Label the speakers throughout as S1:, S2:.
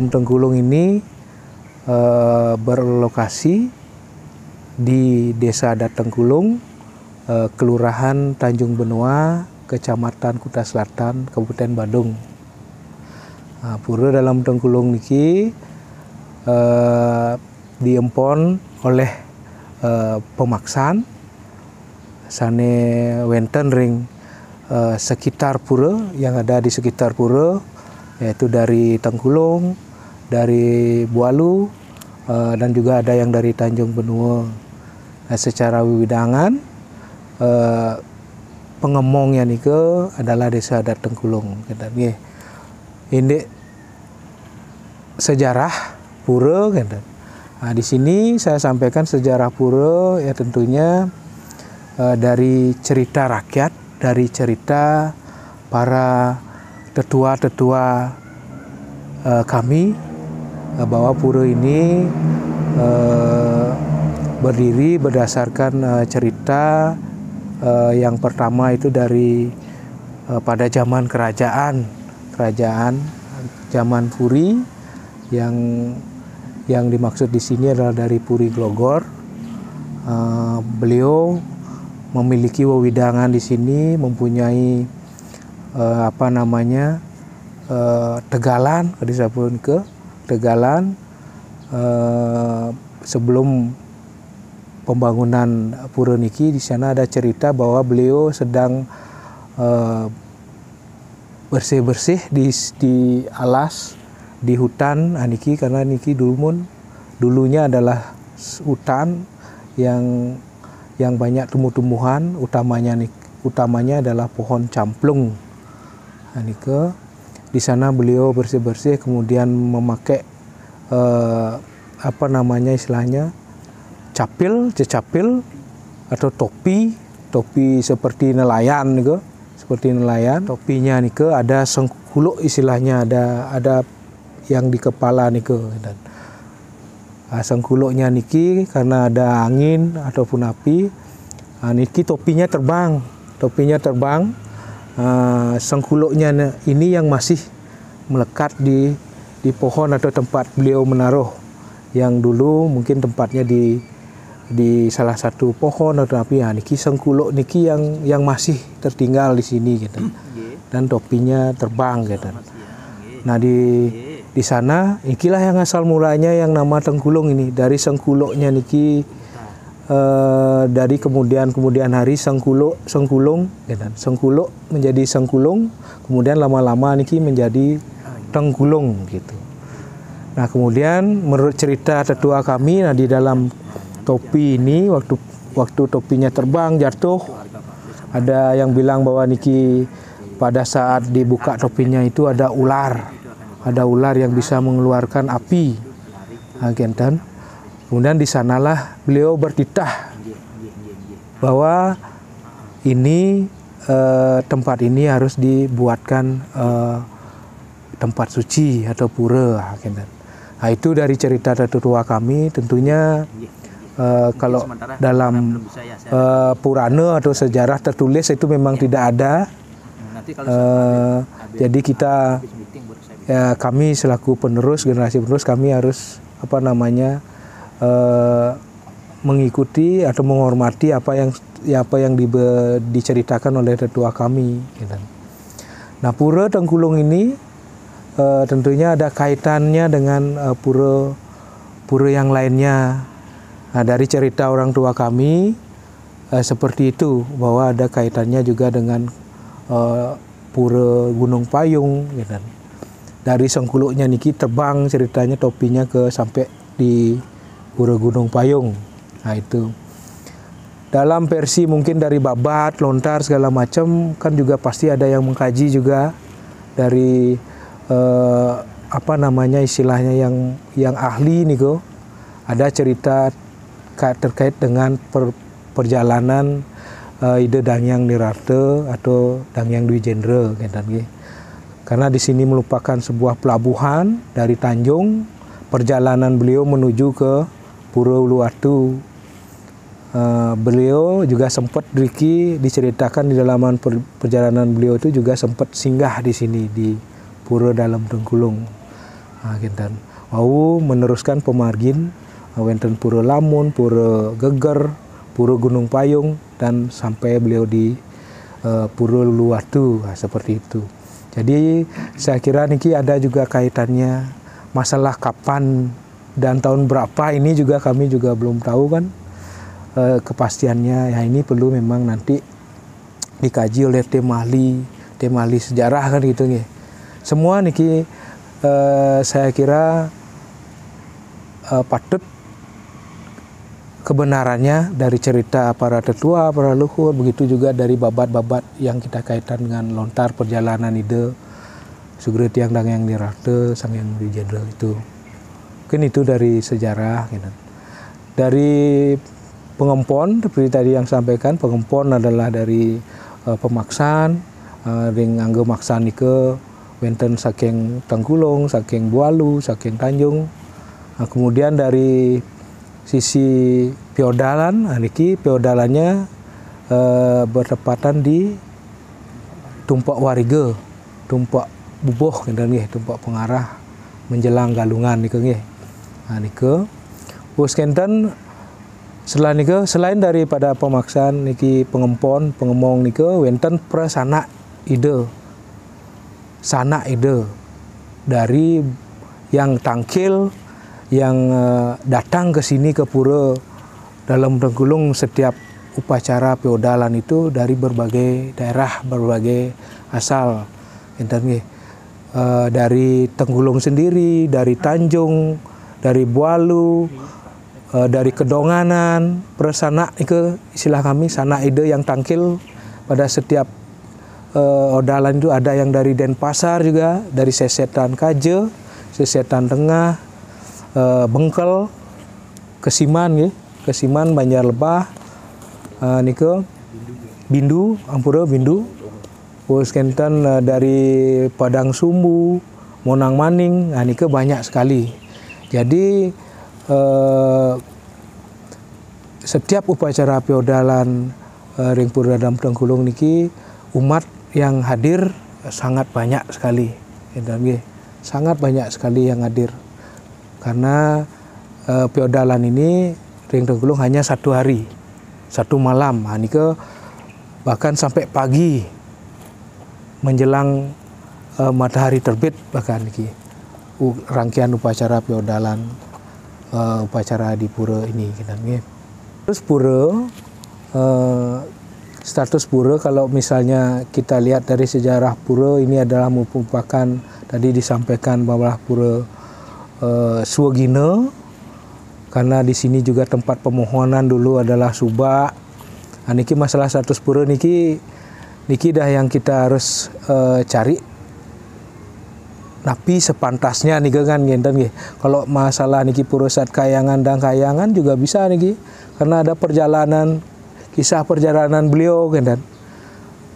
S1: dalam Tengkulung ini berlokasi di Desa Adat Tengkulung, Kelurahan Tanjung Benua, Kecamatan Kuta Selatan, Kabupaten Badung. Pura dalam Tengkulung niki diempon oleh pemaksan sane wenten ring sekitar pura yang ada di sekitar pura, yaitu dari Tengkulung, dari Bualu, dan juga ada yang dari Tanjung Benua. Nah, secara wiwidangan pengemongnya nika adalah Desa Adat Tengkulung. Ini sejarah pura. Nah, di sini saya sampaikan sejarah pura ya tentunya dari cerita rakyat, dari cerita para tetua-tetua kami, bahwa pura ini berdiri berdasarkan cerita yang pertama itu dari pada zaman kerajaan zaman Puri, yang dimaksud di sini adalah dari Puri Glogor. Beliau memiliki wewidangan di sini, mempunyai tegalan, disebut ke tegalan. Sebelum pembangunan pura niki, di sana ada cerita bahwa beliau sedang bersih-bersih di alas, di hutan niki, karena niki dulunya adalah hutan yang banyak tumbuh-tumbuhan, utamanya adalah pohon camplung. Di sana beliau bersih-bersih, kemudian memakai istilahnya capil atau topi seperti nelayan nika. Seperti nelayan, topinya nika ada sengkuluk, istilahnya ada yang di kepala nika. Sengkuluknya niki karena ada angin ataupun api, niki topinya terbang. Sengkuluknya ini yang masih melekat di pohon atau tempat beliau menaruh, yang dulu mungkin tempatnya di salah satu pohon atau api. Niki sengkuluk niki yang masih tertinggal di sini gitu. Dan topinya terbang gitu. Nah, di sana ikilah yang asal mulanya yang nama Tengkulung ini, dari sengkuluknya niki, dari kemudian hari sengkuluk gitu. Sengkuluk menjadi sengkulung, kemudian lama-lama niki menjadi Tengkulung gitu. Nah, kemudian menurut cerita tetua kami, di dalam topi ini, waktu topinya terbang jatuh, ada yang bilang bahwa niki pada saat dibuka topinya itu ada ular yang bisa mengeluarkan api. Kemudian di sanalah beliau bertitah bahwa ini tempat ini harus dibuatkan tempat suci atau pura. Nah, itu dari cerita tetua kami. Tentunya kalau dalam Purana atau sejarah tertulis itu memang tidak ada. Jadi kami selaku generasi penerus, kami harus mengikuti atau menghormati apa yang diceritakan oleh tetua kami. Nah, pura Tengkulung ini tentunya ada kaitannya dengan pura yang lainnya. Nah, dari cerita orang tua kami seperti itu, bahwa ada kaitannya juga dengan pura Gunung Payung. Dari sengkuluknya niki terbang ceritanya topinya sampai di pura Gunung Payung. Nah, itu dalam versi mungkin dari babat, lontar segala macam, kan juga pasti ada yang mengkaji juga dari istilahnya yang ahli niko. Ada cerita terkait dengan perjalanan Ide Dangyang Nirarte atau Dangyang Dwi Jendra. Karena di sini merupakan sebuah pelabuhan dari Tanjung, perjalanan beliau menuju ke Pura Uluwatu. Beliau juga sempat diceritakan di dalam perjalanan beliau itu juga sempat singgah di sini di Pura dalam Tengkulung. Kinten mau meneruskan pemargin wonten Pura Lamun, Pura Geger, Pura Gunung Payung, dan sampai beliau di Pura Uluwatu, seperti itu. Jadi saya kira niki ada juga kaitannya masalah kapan dan tahun berapa, ini juga kami juga belum tahu kan kepastiannya. Ya ini perlu memang nanti dikaji oleh tim ahli sejarah kan gitu nih. Semua niki saya kira patut kebenarannya dari cerita para tetua, para leluhur, begitu juga dari babat-babat yang kita kaitan dengan lontar perjalanan ide Sugri Tiang Dang yang dirate Sang Yang Wijendra itu. Mungkin itu dari sejarah gitu. Dari Pengempon seperti tadi yang sampaikan, Pengempon adalah dari pemaksaan ring anggo maksan nike wenten saking Tengkulung, saking Bualu, saking Tanjung. Kemudian dari sisi feodalan, niki feodalannya bertepatan di Tumpak Warige, Tumpak Buboh gitu nggih, Tumpak Pengarah menjelang Galungan niku nggih. Niku wis kenten setelah niku selain daripada pemaksaan niki Pengempon, Pengemong niku wenten prasana ide. Sanak ide dari yang tangkil yang datang ke sini ke pura dalam Tengkulung setiap upacara feodalan itu dari berbagai daerah, berbagai asal. Dari Tengkulung sendiri, dari Tanjung, dari Bualu, dari Kedonganan, persana itu istilah kami sanak ide yang tangkil pada setiap odalan itu. Ada yang dari Denpasar juga, dari Sesetan Kaje, Sesetan Tengah, Bengkel, Kesiman ya, Kesiman, Banjar Lebah, nike Bindu, Ampura Bindu, terus kenten dari Padang Sumbu, Monang Maning, nike banyak sekali. Jadi setiap upacara feodalan ring pura dalam Tengkulung niki umat yang hadir sangat banyak sekali, sangat banyak sekali yang hadir. Karena feodalan ini ring Tengkulung hanya 1 hari, 1 malam, nike bahkan sampai pagi menjelang matahari terbit bahkan niki rangkaian upacara feodalan upacara di pura ini kita nggih. Terus pura status pura kalau misalnya kita lihat dari sejarah pura ini adalah merupakan tadi disampaikan bahwa pura Suwagina, karena di sini juga tempat pemohonan dulu adalah Subak. Niki masalah status pura niki dah yang kita harus cari napi sepantasnya nih kan ngenten nggih. Kalau masalah niki pura Sat Kayangan dan Kayangan juga bisa niki karena ada perjalanan kisah perjalanan beliau ngenten.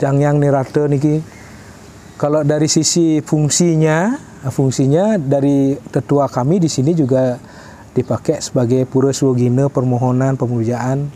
S1: Yang nirate niki kalau dari sisi fungsinya dari tetua kami di sini juga dipakai sebagai pura Suwagina permohonan pemujaan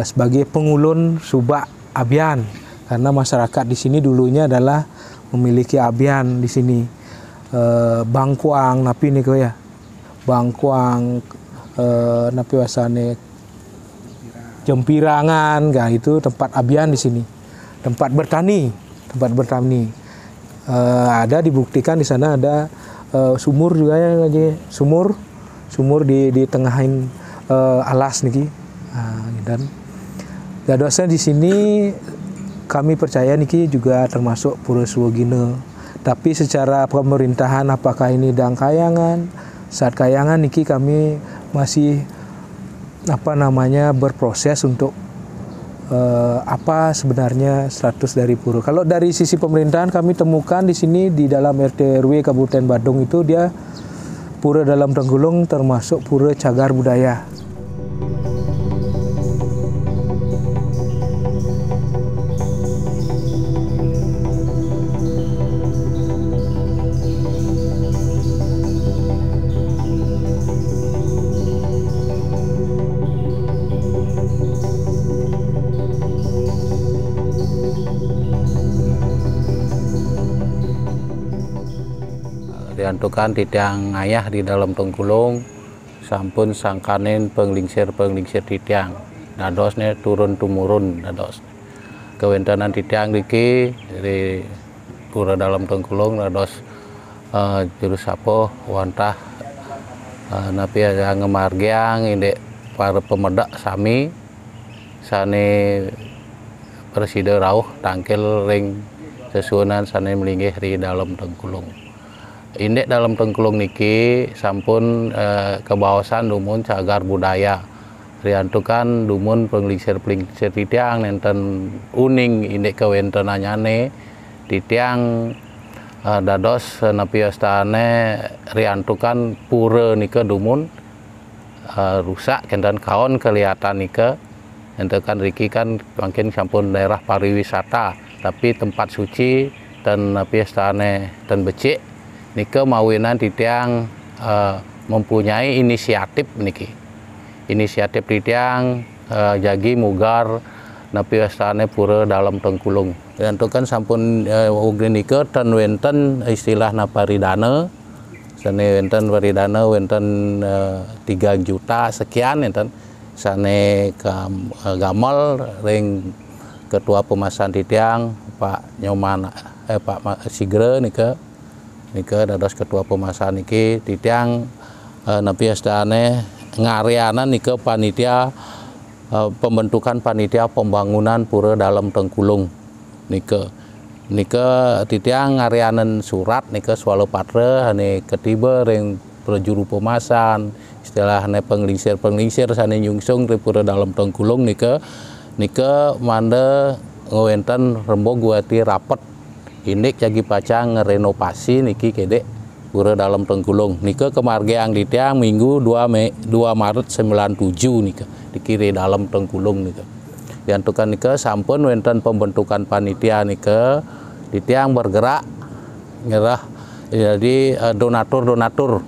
S1: sebagai pengulun Subak Abian, karena masyarakat di sini dulunya adalah memiliki abian di sini. Bangkuang napi niko ya, Bangkuang napi wasane Jempirangan, itu tempat abian di sini, tempat bertani. Ada dibuktikan di sana ada sumur juga ya, sumur di tengahin alas niki. Dan dadosnya di sini kami percaya niki juga termasuk pura Suwagina. Tapi secara pemerintahan apakah ini Dang Kayangan, Sat Kayangan niki kami masih berproses untuk apa sebenarnya status dari pura. Kalau dari sisi pemerintahan kami temukan di sini di dalam RT RW Kabupaten Badung itu dia pura dalam Tengkulung termasuk pura cagar budaya.
S2: diantukan titiang ayah di dalam tengkulung sampun sangkanin penglingsir titiang dadosnya turun tumurun dados kewentanan titiang diki dari pura dalam tengkulung dados jurus sapo wantah napi ngemargiang indek para pemedak sami sane presiden rauh tangkil ring sesuanan sane melinggih di dalam tengkulung. Indek dalam tengkulung niki sampun kebawasan dumun cagar budaya. Riantukan dumun penglingsir titiang nenten uning indek kewenten anyane titiang dados napi astane riantukan pura nika dumun rusak kendan kaon kelihatan nika entekan riki kan mungkin sampun daerah pariwisata tapi tempat suci dan napi astane dan becik nika mawinan titiang mempunyai inisiatif niki. Inisiatif titiang jagi mugar napi astane pura dalam tengkulung. Dan itu kan sampun ugi nika ten wenten istilah paridana. Sane wenten paridana wenten 3 juta sekian enten sane gamal ring ketua pemasan titiang Pak Nyoman Pak Sigre nika dados ketua pemasan niki titiang napi astane ngareanan nika panitia pembentukan panitia pembangunan pura dalam tengkulung nika titiang ngareanan surat nika swalo patre hane ketiba ring juru pemasan istilahnya penglingsir sane nyungsung di pura dalam tengkulung nika manda ngewenten rembog guati rapet indek jagi pacang ngerenovasi niki kedek pura dalam tengkulung nika kemargeang titiang minggu 2 Maret 97 nika dikiri dalam tengkulung nika diantukan nika sampun wenten pembentukan panitia nika titiang bergerak nyerah jadi donatur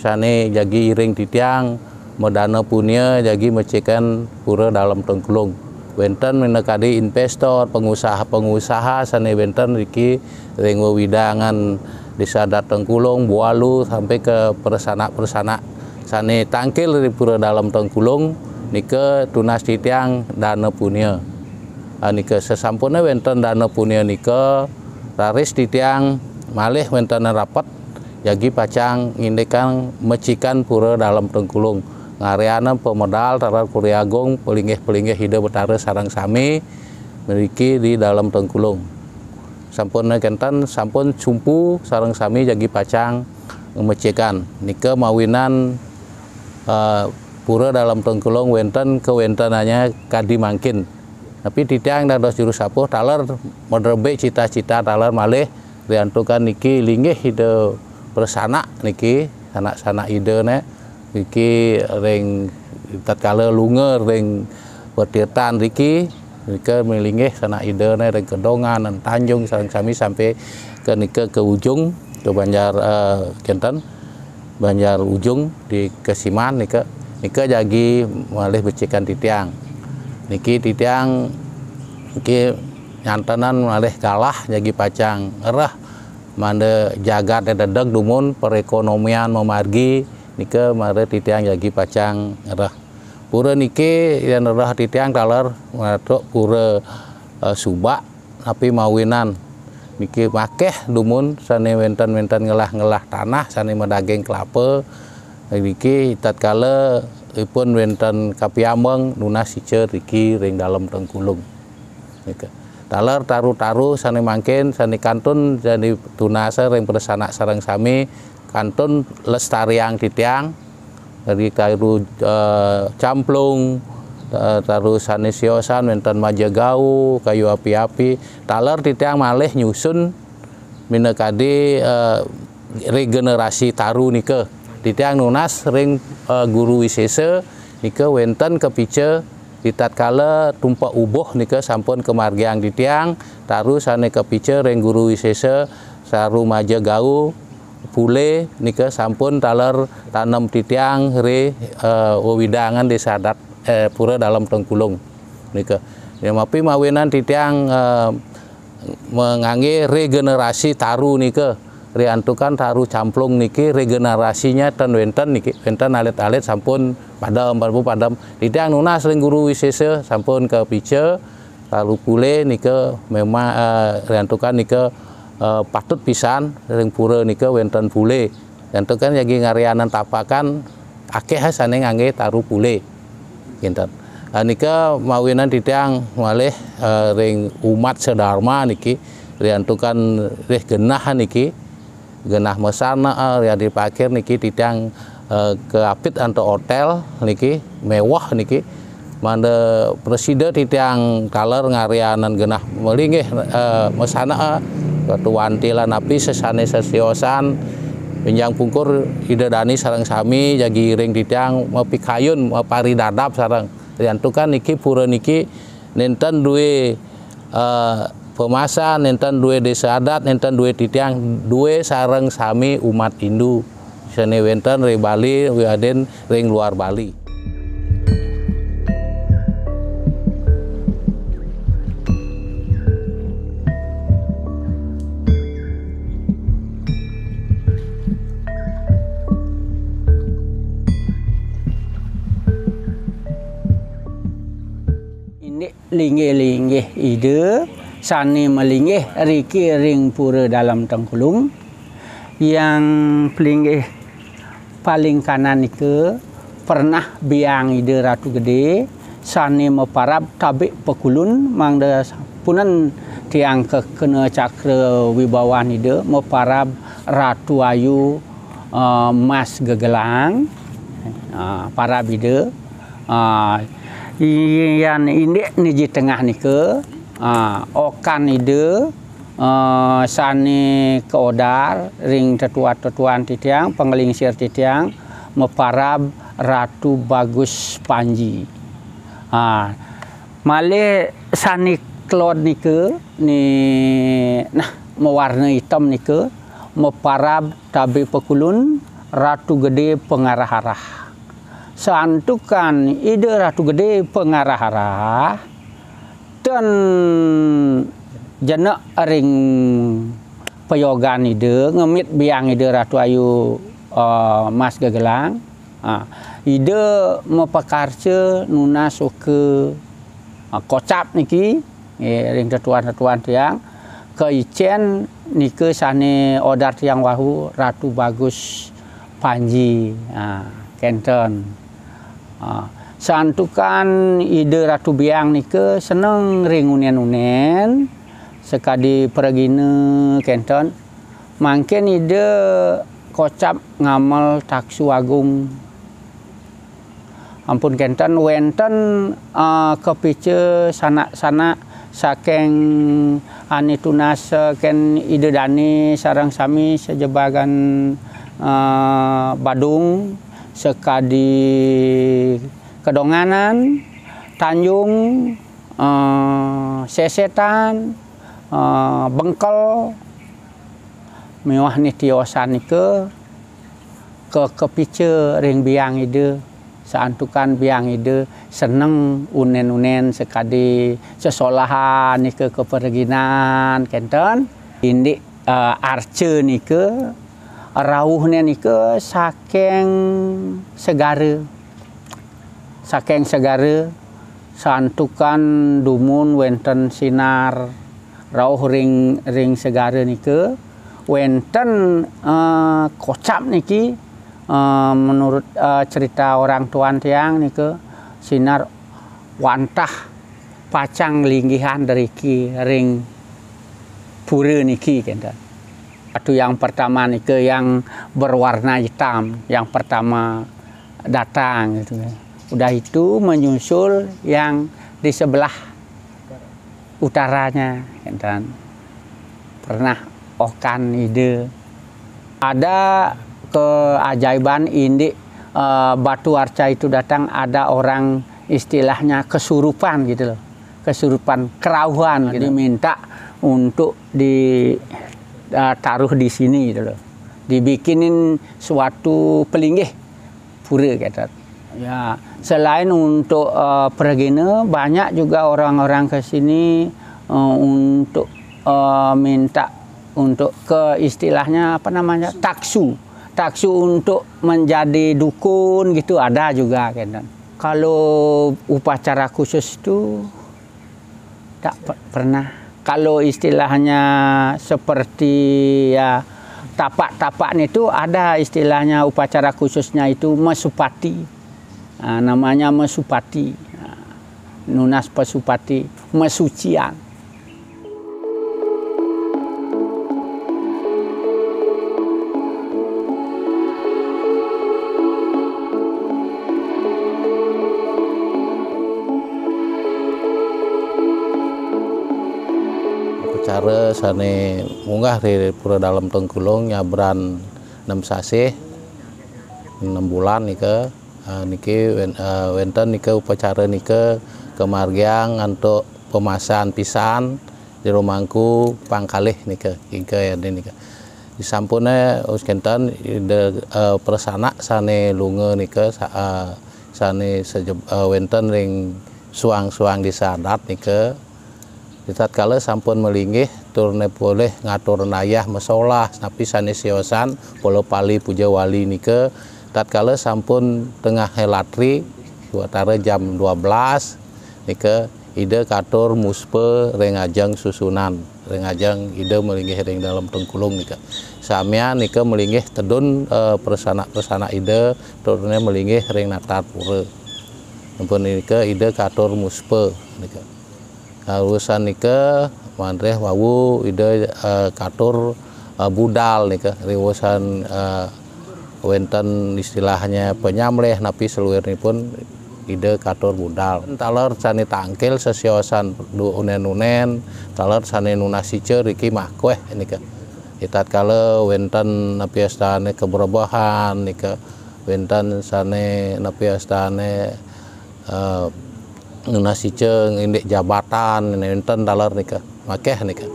S2: sane jagi iring titiang medana punya jagi mecikan pura dalam tengkulung wenten menekadi investor pengusaha sane wenten riki ring wewidangan desa Tengkulung Bualu sampai ke persana sane tangkil di pura dalam tengkulung nika tunas titiang dana punya nika sesampuna wenten dana punya nika raris titiang malih wenten rapat jagi pacang ngindekan mecikan pura dalam tengkulung ngareana pemodal tarar kuriagung pelinggih hidup betara sarang sami memiliki di dalam tengkulung sampun kentan sampun cumpu sarang sami jagi pacang mecikan nika mawinan pura dalam tengkulung wenten kewentenannya kadi mangkin tapi titiang dados juru sapuh taler modrebe cita-cita taler malih riantukan niki linggih hidup persana niki sanak-sanak idene niki ring tatkala lunger ring pertirtan riki nika melinggih sanak idene ring kedongan dan Tanjung sareng sami sampai ke nika ke ujung ke Banjar Kenten Banjar ujung di Kesiman nika jagi malih becikan titiang niki titiang niki nyantenan malih kalah jagi pacang erah mande jagat dedeg dumun perekonomian memargi nika mare titiang jagi pacang erah pura niki yang erah titiang taler matuk pura subak tapi mawinan niki makeh dumun sane wenten ngelah tanah sane medageng kelapa niki tatkala ipun wenten kapiameng lunas sicer riki ring dalam tengkulung nika taler taru sane mangkin sane kantun jadi tunasa ring persana sareng sami kantun lestariang titiang dari kayu camplung taru sane siosan wenten majagau kayu api-api taler titiang malih nyusun minekadi regenerasi taru nika titiang nunas ring guru wisesa nika wenten kepice di tatkala tumpak ubuh nika sampun kemargiang titiang taru sane kepice ring guru wisesa saru majagau pule nika sampun taler tanam titiang re wewidangan desa pura dalam tengkulung nika mapi mawinan titiang mengangge regenerasi taru nika riantukan taruh camplung niki regenerasinya ten wenten niki wenten alit-alit sampun padam titiang nunas ring guru wisesa sampun ke pice lalu pule nike memang riantukan nike patut pisan ring pura nike wenten pule riantukan yagi ngarianan tapakan akeh sane ngangge taruh pule kinten nika mawinan titiang malih ring umat sedharma niki riantukan rih genah niki genah mesana ya dipakir niki titiang keapit anto hotel niki mewah niki manda presiden titiang kaler ngarianan genah melinggih mesana ketuantilan api sesane sesiosan pinjang pungkur ide dani sareng sami jagi ring titiang mapikayun mapari dadap sareng riantukan niki pura niki nenten duwe pemasan nenten duwe desa adat nenten duwe titiang duwe sareng sami umat Hindu sene wenten ring Bali wiaden ring luar Bali.
S3: Ini linggih-linggih ide sani melinggih riki ring pura dalam Tengkulung yang pelinggih paling kanan ke pernah biang ide Ratu Gede sani meparab tabik pekulun mangda punan tiang ke kena cakra wibawan ide meparab Ratu Ayu Mas Gegelang parab ide yang ini di tengah ni ke okan ide sani keodar ring tetuan titiang penglingsir titiang meparab Ratu Bagus Panji male sani klod ni ke ni nah mewarna hitam ni ke meparab tabi pekulun Ratu Gede Pengarah-arah seantukan ide Ratu Gede Pengarah-arah dan jenak ring peyogan ide ngemit biang ide Ratu Ayu Mas Gegelang ide mepakarce nunas ke kocap niki ring tetuan tiang ke icen nike sane odar tiang wahu Ratu Bagus Panji kenten santukan ide Ratu Biang nike seneng ring unen-unen sekadi pergine kenten mangken ide kocap ngamal taksu agung ampun kenten wenten kepice sanak-sanak saking anitunas ken ide dani sarang sami sejebagan Badung sekadi Kedonganan, Tanjung, Sesetan, Bengkel, mewah nih tiosan ke kepice ring biang ide, seantukan biang ide seneng unen-unen sekadi sesolahan nih ke keperginan kenten, ini arce nih ke rauhnya nih ke saking segara santukan dumun wenten sinar rauh ring segara nike wenten kocap niki menurut cerita orang tuan tiang nike sinar wantah pacang linggihan dari ki ring pura niki kenta. Itu yang pertama nike yang berwarna hitam yang pertama datang gitu. Udah itu menyusul yang di sebelah utaranya dan pernah okan ide ada keajaiban ini batu arca itu datang ada orang istilahnya kesurupan gitu loh kesurupan kerauhan gitu minta untuk ditaruh di sini gitu loh dibikinin suatu pelinggih pura kata ya. Selain untuk pergine banyak juga orang-orang ke sini untuk minta untuk ke istilahnya apa namanya taksu untuk menjadi dukun gitu ada juga kan. Kalau upacara khusus itu tak pernah. Kalau istilahnya seperti ya tapak-tapak itu ada istilahnya upacara khususnya itu mesupati. Nah, namanya mesupati. Nah, nunas pesupati, mesucian.
S2: Cara sane munggah di pura dalam Tengkulung nyabran 6 sasih 6 bulan nika niki wenten nika upacara nika kemargiang untuk pemasan pisan di rumahku pangkalih nika ya nika disampune uskenten ide persana sane lunga nika sane wenten ring suang-suang di sadat nika tatkala sampun melinggih turne boleh ngatur nayah mesolah napi sanes siosan polo pali puja wali nike tatkala sampun tengah helatri watara jam 12 nike ide katur muspe rengajang susunan rengajang ide melinggih ring dalam Tengkulung nike samia nike melinggih tedun persana ide turne melinggih ring natar pura ampun nike ide katur muspe nike urusan nika mandreh wawu ide katur budal nika riwasan wenten istilahnya penyamleh napi seluirnipun ide katur budal taler sani tangkil sesiosan unen taler sani nunasice riki mahkueh nika tatkala wenten napi astane keberobohan nika wenten sane napi astane nunasice indek jabatan nenten dalar nika makeh nika